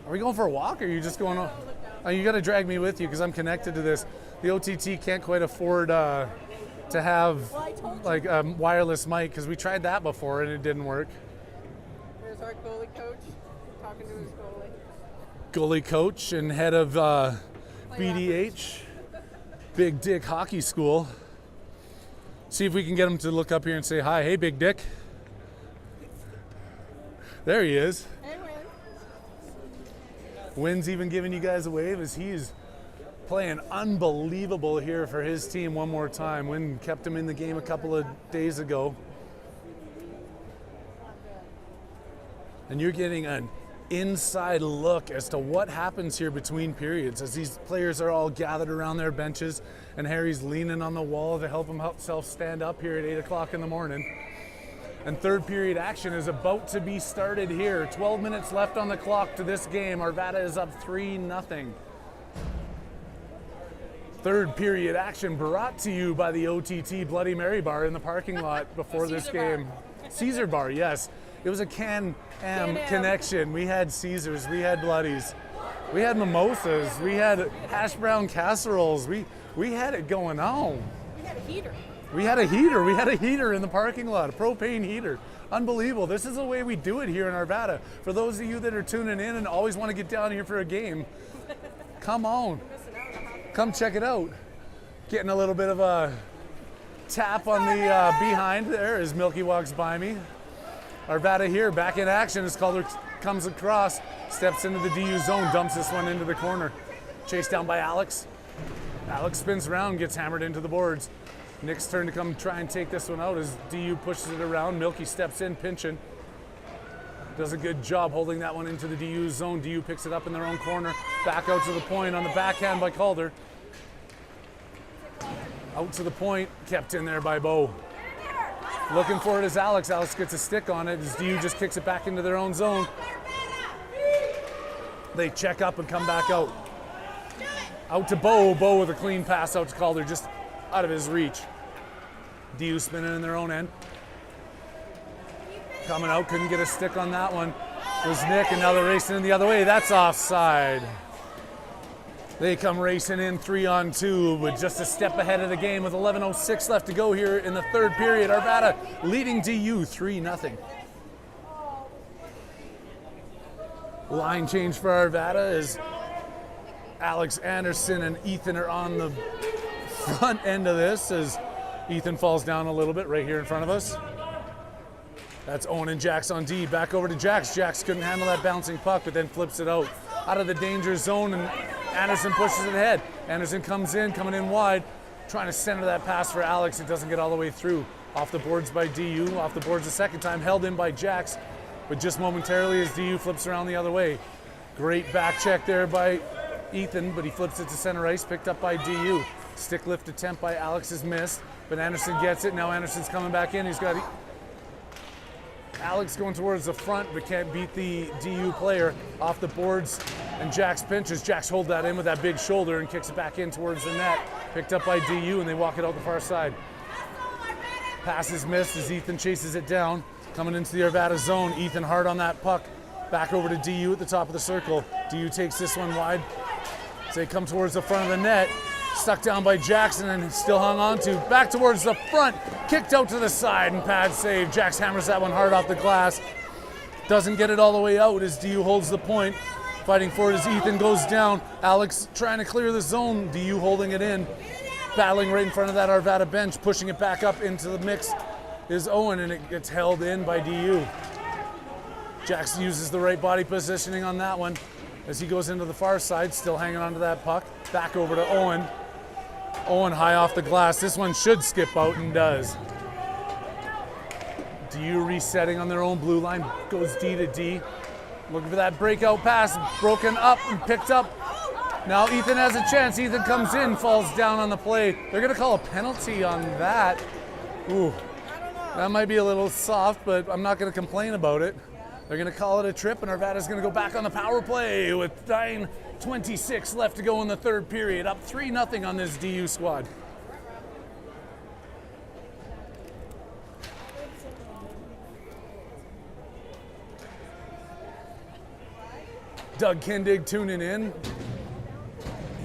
are we going for a walk or are you just going on? Oh, you got to drag me with you because I'm connected to this. The OTT can't quite afford to have like a wireless mic because we tried that before and it didn't work. There's our goalie coach talking to his goalie. Goalie coach and head of BDH, Big Dick Hockey School. See if we can get him to look up here and say hi. Hey, Big Dick. There he is. Hey, Win. Wynn's even giving you guys a wave as he's playing unbelievable here for his team one more time. Wynn kept him in the game a couple of days ago. And you're getting an inside look as to what happens here between periods as these players are all gathered around their benches and Harry's leaning on the wall to help himself stand up here at 8 o'clock in the morning. And third period action is about to be started here. 12 minutes left on the clock to this game. Arvada is up 3-0. Third period action brought to you by the OTT Bloody Mary bar in the parking lot before this game. Caesar bar, yes. It was a Can-Am connection. We had Caesars, we had Bloodies, we had mimosas, we had hash brown casseroles. We had it going on. We had a heater. We had a heater. We had a heater in the parking lot, a propane heater. Unbelievable. This is the way we do it here in Arvada. For those of you that are tuning in and always want to get down here for a game, come on. Come check it out. Getting a little bit of a tap on the behind there as Milky walks by me. Arvada here, back in action as Calder comes across, steps into the DU zone, dumps this one into the corner. Chased down by Alex. Alex spins around, gets hammered into the boards. Nick's turn to come try and take this one out as DU pushes it around. Milky steps in, pinching. Does a good job holding that one into the DU zone. DU picks it up in their own corner. Back out to the point on the backhand by Calder. Out to the point, kept in there by Bo. Looking for it is Alex. Alex gets a stick on it as DU just kicks it back into their own zone. They check up and come back out. Out to Bo. Bo with a clean pass out to Calder, just out of his reach. DU spinning in their own end. Coming out, couldn't get a stick on that one. It was Nick, and now they're racing in the other way. That's offside. They come racing in 3-on-2 with just a step ahead of the game with 11:06 left to go here in the third period. Arvada leading DU 3-0. Line change for Arvada as Alex Anderson and Ethan are on the front end of this as Ethan falls down a little bit right here in front of us. That's Owen and Jax on D. Back over to Jax. Jax couldn't handle that bouncing puck, but then flips it out of the danger zone, and Anderson pushes it ahead. Anderson comes in, coming in wide, trying to center that pass for Alex. It doesn't get all the way through. Off the boards by DU. Off the boards the second time, held in by Jax, but just momentarily as DU flips around the other way. Great back check there by Ethan, but he flips it to center ice, picked up by DU. Stick lift attempt by Alex is missed, but Anderson gets it. Now Anderson's coming back in. He's got Alex going towards the front, but can't beat the DU player. Off the boards, and Jax pinches. Jax hold that in with that big shoulder and kicks it back in towards the net. Picked up by DU, and they walk it out the far side. Pass is missed as Ethan chases it down. Coming into the Arvada zone, Ethan hard on that puck. Back over to DU at the top of the circle. DU takes this one wide. As they come towards the front of the net. Stuck down by Jackson and still hung on to. Back towards the front, kicked out to the side and pad save. Jax hammers that one hard off the glass. Doesn't get it all the way out as DU holds the point. Fighting for it as Ethan goes down. Alex trying to clear the zone. DU holding it in. Battling right in front of that Arvada bench. Pushing it back up into the mix is Owen, and it gets held in by DU. Jax uses the right body positioning on that one as he goes into the far side, still hanging onto that puck. Back over to Owen. Owen high off the glass. This one should skip out and does. DU resetting on their own blue line. Goes D to D. Looking for that breakout pass. Broken up and picked up. Now Ethan has a chance. Ethan comes in, falls down on the play. They're going to call a penalty on that. Ooh, that might be a little soft, but I'm not going to complain about it. They're going to call it a trip, and Arvada's going to go back on the power play with 9:26 left to go in the third period. Up 3-0 on this DU squad. Doug Kindig tuning in.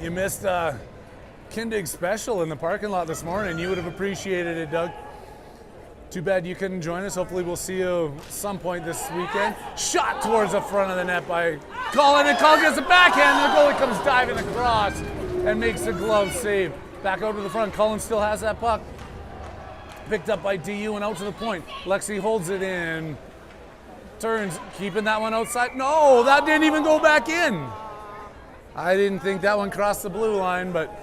You missed Kindig's special in the parking lot this morning. You would have appreciated it, Doug. Too bad you couldn't join us. Hopefully we'll see you some point this weekend. Shot towards the front of the net by Colin, and Colin gets a backhand. The goalie comes diving across and makes the glove save. Back out to the front. Colin still has that puck. Picked up by DU and out to the point. Lexi holds it in. Turns, keeping that one outside. No, that didn't even go back in. I didn't think that one crossed the blue line, but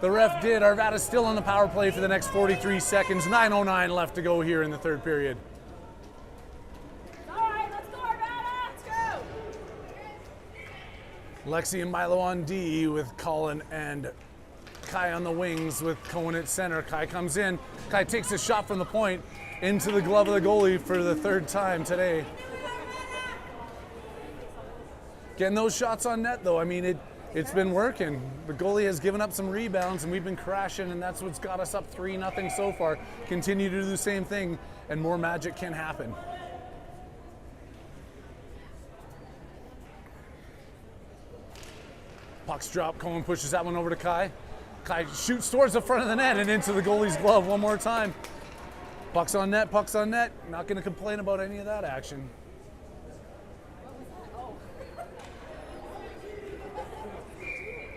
the ref did. Arvada's still on the power play for the next 43 seconds. 9:09 left to go here in the third period. All right, let's go, Arvada. Let's go. Lexi and Milo on D with Colin and Kai on the wings with Cohen at center. Kai comes in. Kai takes a shot from the point into the glove of the goalie for the third time today. Getting those shots on net, though, I mean, it's been working. The goalie has given up some rebounds, and we've been crashing, and that's what's got us up 3-0 so far. Continue to do the same thing, and more magic can happen. Pucks drop. Cohen pushes that one over to Kai. Kai shoots towards the front of the net and into the goalie's glove one more time. Pucks on net, pucks on net. Not going to complain about any of that action.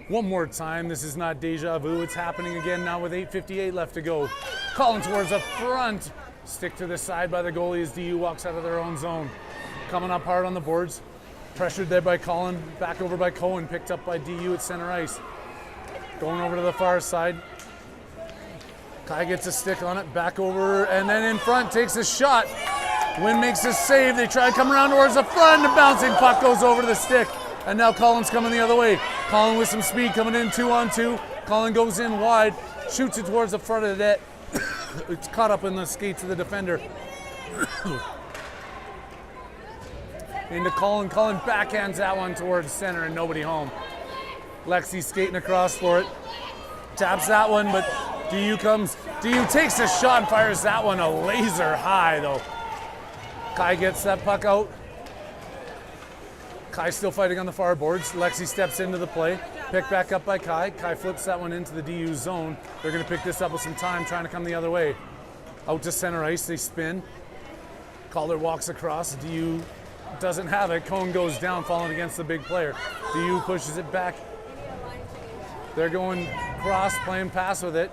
One more time. This is not deja vu. It's happening again now with 8:58 left to go. Calling towards the front. Stick to the side by the goalie as DU walks out of their own zone. Coming up hard on the boards. Pressured there by Colin. Back over by Cohen. Picked up by DU at center ice. Going over to the far side. Kai gets a stick on it. Back over and then in front. Takes a shot. Wynn makes a save. They try to come around towards the front. The bouncing puck goes over to the stick. And now Colin's coming the other way. Colin with some speed coming in 2-on-2. Colin goes in wide, shoots it towards the front of the net. It's caught up in the skates of the defender. Into Colin. Colin backhands that one towards center and nobody home. Lexi skating across for it. Taps that one, but DU comes. DU takes a shot and fires that one a laser high though. Kai gets that puck out. Kai still fighting on the far boards. Lexi steps into the play. Picked back up by Kai. Kai flips that one into the DU zone. They're going to pick this up with some time, trying to come the other way. Out to center ice, they spin. Calder walks across. DU doesn't have it. Cohen goes down, falling against the big player. DU pushes it back. They're going cross, playing pass with it.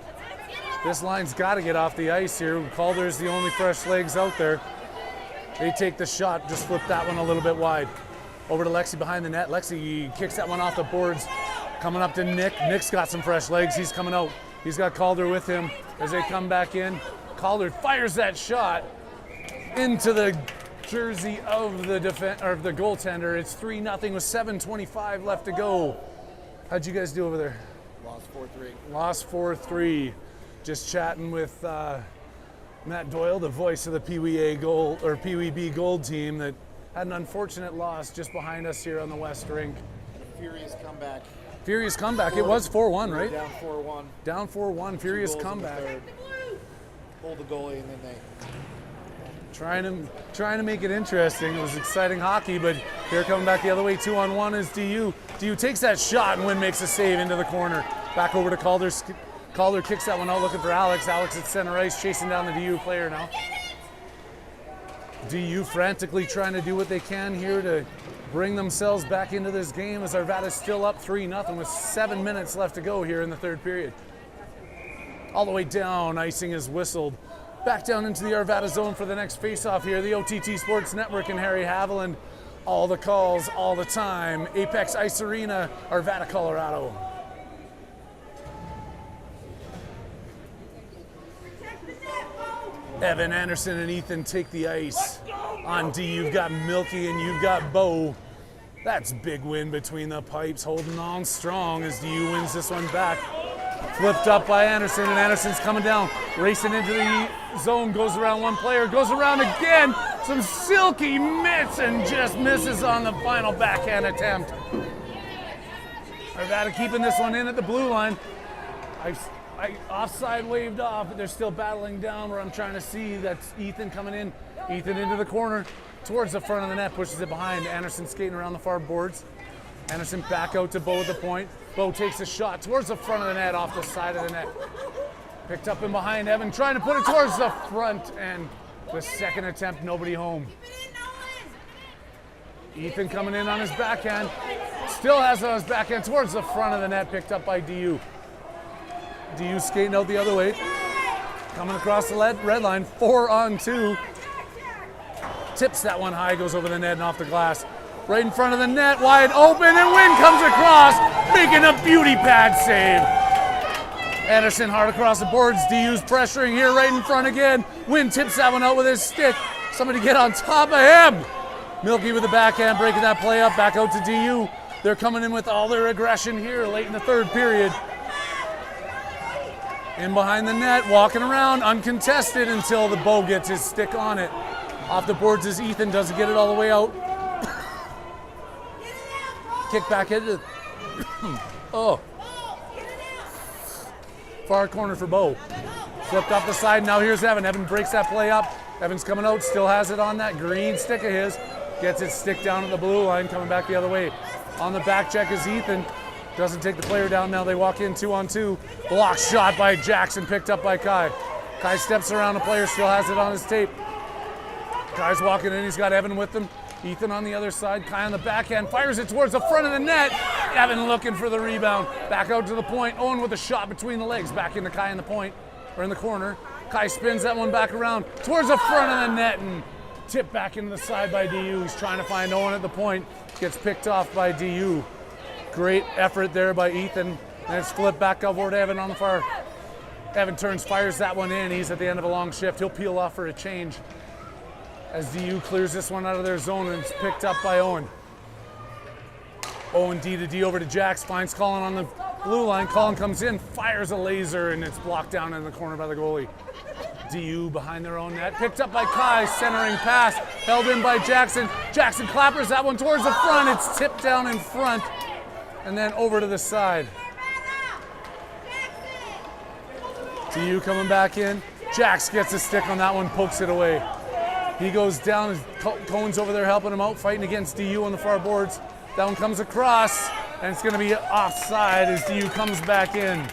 This line's got to get off the ice here. Calder's the only fresh legs out there. They take the shot, just flip that one a little bit wide. Over to Lexi behind the net. Lexi kicks that one off the boards. Coming up to Nick. Nick's got some fresh legs. He's coming out. He's got Calder with him as they come back in. Calder fires that shot into the jersey of the the goaltender. It's 3-0 with 7:25 left to go. How'd you guys do over there? Lost 4-3. Lost 4-3. Just chatting with Matt Doyle, the voice of the Pee Wee B Gold team that had an unfortunate loss just behind us here on the West Rink. Furious comeback. Furious comeback. It was 4-1, right? Down 4-1. Down 4-1. Furious comeback. Hold the goalie and then they. Trying to make it interesting. It was exciting hockey, but here coming back the other way, 2-on-1 is DU. DU takes that shot and Wynn makes a save into the corner. Back over to Calder. Calder kicks that one out looking for Alex. Alex at center ice chasing down the DU player now. DU frantically trying to do what they can here to bring themselves back into this game as Arvada's still up 3-0 with 7 minutes left to go here in the third period. All the way down, icing is whistled. Back down into the Arvada zone for the next faceoff here. The OTT Sports Network and Harry Haviland. All the calls, all the time. Apex Ice Arena, Arvada, Colorado. Evan Anderson and Ethan take the ice. On D, you've got Milky and you've got Bo. That's big win between the pipes, holding on strong as DU wins this one back. Flipped up by Anderson, and Anderson's coming down, racing into the zone, goes around one player, goes around again. Some silky mitts and just misses on the final backhand attempt. Arvada keeping this one in at the blue line. I offside waved off, but they're still battling down where I'm trying to see. That's Ethan coming in. Ethan into the corner, towards the front of the net, pushes it behind. Anderson skating around the far boards. Anderson back out to Bo at the point. Bo takes a shot towards the front of the net, off the side of the net. Picked up in behind Evan, trying to put it towards the front, and the second attempt, nobody home. Ethan coming in on his backhand. Still has it on his backhand towards the front of the net, picked up by DU. DU skating out the other way. Coming across the red line, 4-on-2. Tips that one high, goes over the net and off the glass. Right in front of the net, wide open, and Wynn comes across, making a beauty pad save. Anderson hard across the boards. DU's pressuring here right in front again. Wynn tips that one out with his stick. Somebody get on top of him. Milky with the backhand, breaking that play up, back out to DU. They're coming in with all their aggression here late in the third period. In behind the net, walking around, uncontested until the Bo gets his stick on it. Off the boards as Ethan doesn't get it all the way out. Kick back into oh. Far corner for Bo. Flipped off the side, now here's Evan. Evan breaks that play up. Evan's coming out, still has it on that green stick of his. Gets it stick down at the blue line, coming back the other way. On the back check is Ethan. Doesn't take the player down now, they walk in 2-on-2. Block shot by Jackson, picked up by Kai. Kai steps around the player, still has it on his tape. Kai's walking in, he's got Evan with him. Ethan on the other side, Kai on the backhand, fires it towards the front of the net. Evan looking for the rebound. Back out to the point, Owen with a shot between the legs. Back into Kai in the point, or in the corner. Kai spins that one back around towards the front of the net and tipped back into the side by DU. He's trying to find Owen at the point. Gets picked off by DU. Great effort there by Ethan. And it's flipped back over to Evan on the far. Evan turns, fires that one in. He's at the end of a long shift. He'll peel off for a change as DU clears this one out of their zone, and it's picked up by Owen. Owen D to D over to Jax, finds Colin on the blue line. Colin comes in, fires a laser, and it's blocked down in the corner by the goalie. DU behind their own net, picked up by Kai, centering pass, held in by Jackson. Jackson clappers that one towards the front. It's tipped down in front, and then over to the side. DU coming back in. Jax gets a stick on that one, pokes it away. He goes down, as Cohen's over there helping him out, fighting against DU on the far boards. That one comes across, and it's going to be offside as DU comes back in.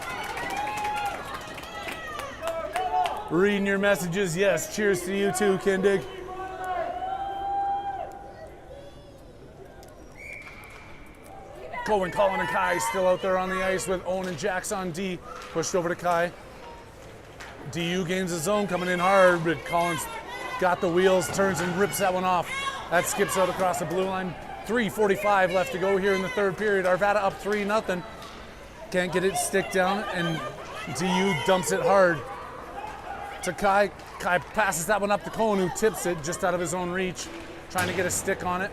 Reading your messages, yes. Cheers to you too, Kindig. Cohen, Colin, and Kai still out there on the ice with Owen and Jax on D. Pushed over to Kai. DU gains the zone, coming in hard, but Colin's got the wheels, turns and rips that one off. That skips out across the blue line. 3:45 left to go here in the third period. Arvada up 3-0. Can't get it stick down, and DU dumps it hard to Kai. Kai passes that one up to Cohen, who tips it just out of his own reach, trying to get a stick on it.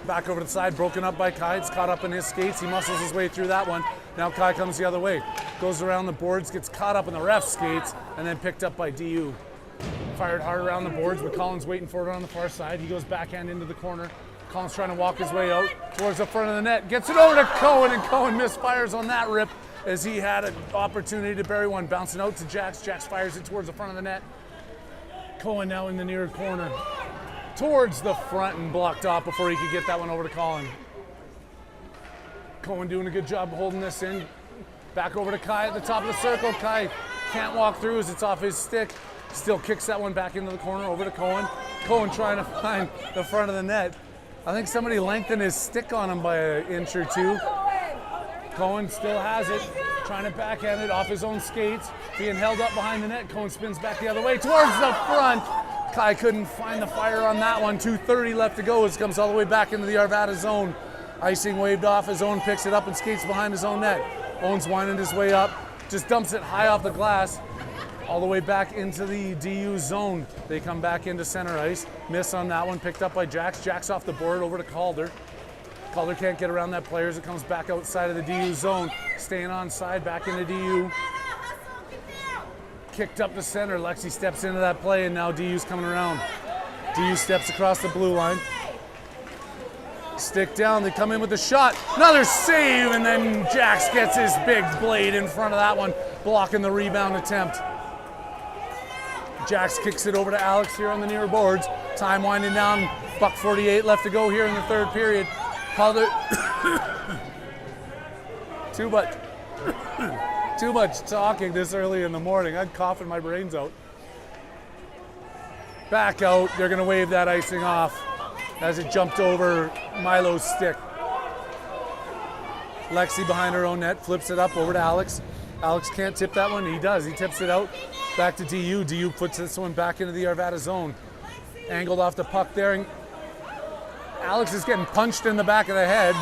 Back over to the side, broken up by Kai. It's caught up in his skates. He muscles his way through that one. Now Kai comes the other way. Goes around the boards, gets caught up in the ref's skates, and then picked up by DU. Fired hard around the boards, but Colin's waiting for it on the far side. He goes backhand into the corner. Colin's trying to walk his way out towards the front of the net. Gets it over to Cohen, and Cohen misfires on that rip as he had an opportunity to bury one. Bouncing out to Jax. Jax fires it towards the front of the net. Cohen now in the near corner. Towards the front and blocked off before he could get that one over to Colin. Cohen doing a good job holding this in. Back over to Kai at the top of the circle. Kai can't walk through as it's off his stick. Still kicks that one back into the corner over to Cohen. Cohen trying to find the front of the net. I think somebody lengthened his stick on him by an inch or two. Cohen still has it, trying to backhand it off his own skates. Being held up behind the net. Cohen spins back the other way towards the front. Kai couldn't find the fire on that one. 2:30 left to go as it comes all the way back into the Arvada zone. Icing waved off. His own picks it up and skates behind his own net. Owen's winding his way up. Just dumps it high off the glass. All the way back into the DU zone. They come back into center ice. Miss on that one, picked up by Jax. Jax off the board over to Calder. Calder can't get around that player as it comes back outside of the DU zone. Staying onside, back into DU. Kicked up the center. Lexi steps into that play and now DU's coming around. DU steps across the blue line. Stick down, they come in with a shot. Another save, and then Jax gets his big blade in front of that one, blocking the rebound attempt. Jax kicks it over to Alex here on the near boards. Time winding down, $1:48 left to go here in the third period. Calder. Too much talking this early in the morning. I'm coughing my brains out. Back out, they're gonna wave that icing off as it jumped over Milo's stick. Lexi behind her own net, flips it up over to Alex. Alex can't tip that one, he does, he tips it out. Back to DU. DU puts this one back into the Arvada zone. Angled off the puck there. And Alex is getting punched in the back of the head,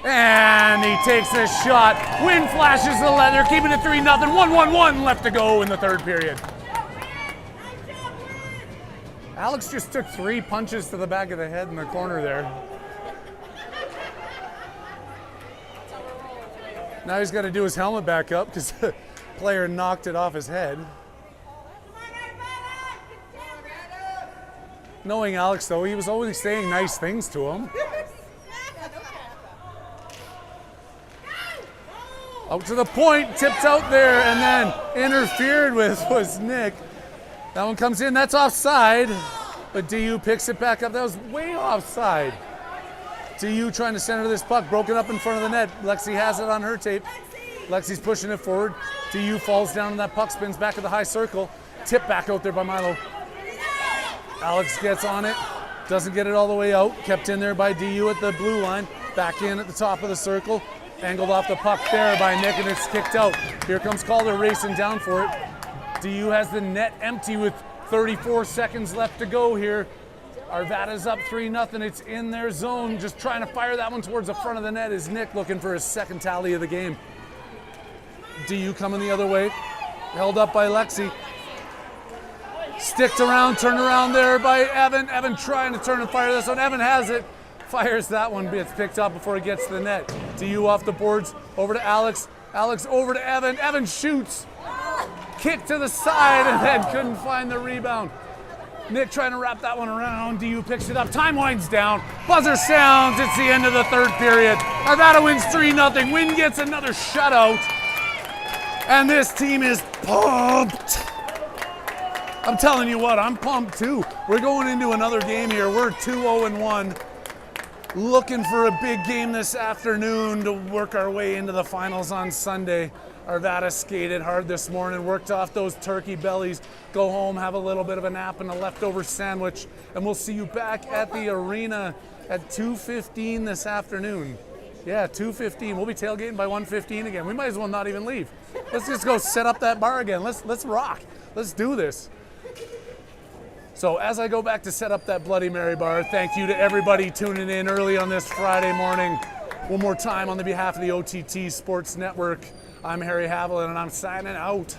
and he takes a shot. Wind flashes the leather, keeping it 3-0. 1-1-1 left to go in the third period. Alex just took 3 punches to the back of the head in the corner there. Now he's got to do his helmet back up because the player knocked it off his head. Knowing Alex, though, he was always saying nice things to him. Out to the point, tipped out there, and then interfered with was Nick. That one comes in, that's offside, but DU picks it back up. That was way offside. DU trying to center this puck, broken up in front of the net. Lexi has it on her tape. Lexi's pushing it forward. DU falls down and that puck spins back at the high circle. Tip back out there by Milo. Alex gets on it, doesn't get it all the way out. Kept in there by DU at the blue line. Back in at the top of the circle. Angled off the puck there by Nick and it's kicked out. Here comes Calder racing down for it. DU has the net empty with 34 seconds left to go here. Arvada's up 3-0. It's in their zone. Just trying to fire that one towards the front of the net is Nick looking for his second tally of the game. DU coming the other way. Held up by Lexi. Sticked around, turned around there by Evan. Evan trying to turn and fire this one. Evan has it. Fires that one, but it's picked up before it gets to the net. DU off the boards, over to Alex. Alex over to Evan. Evan shoots. Kick to the side and then couldn't find the rebound. Nick trying to wrap that one around. DU picks it up. Time winds down. Buzzer sounds. It's the end of the third period. Arvada wins 3-0. Wynn gets another shutout. And this team is pumped. I'm telling you what, I'm pumped too. We're going into another game here. We're 2-0-1. Looking for a big game this afternoon to work our way into the finals on Sunday. Arvada skated hard this morning, worked off those turkey bellies, go home, have a little bit of a nap and a leftover sandwich, and we'll see you back at the arena at 2:15 this afternoon. Yeah, 2:15. We'll be tailgating by 1:15 again. We might as well not even leave. Let's just go set up that bar again. Let's rock. Let's do this. So as I go back to set up that Bloody Mary bar, thank you to everybody tuning in early on this Friday morning. One more time on the behalf of the OTT Sports Network, I'm Harry Haviland and I'm signing out.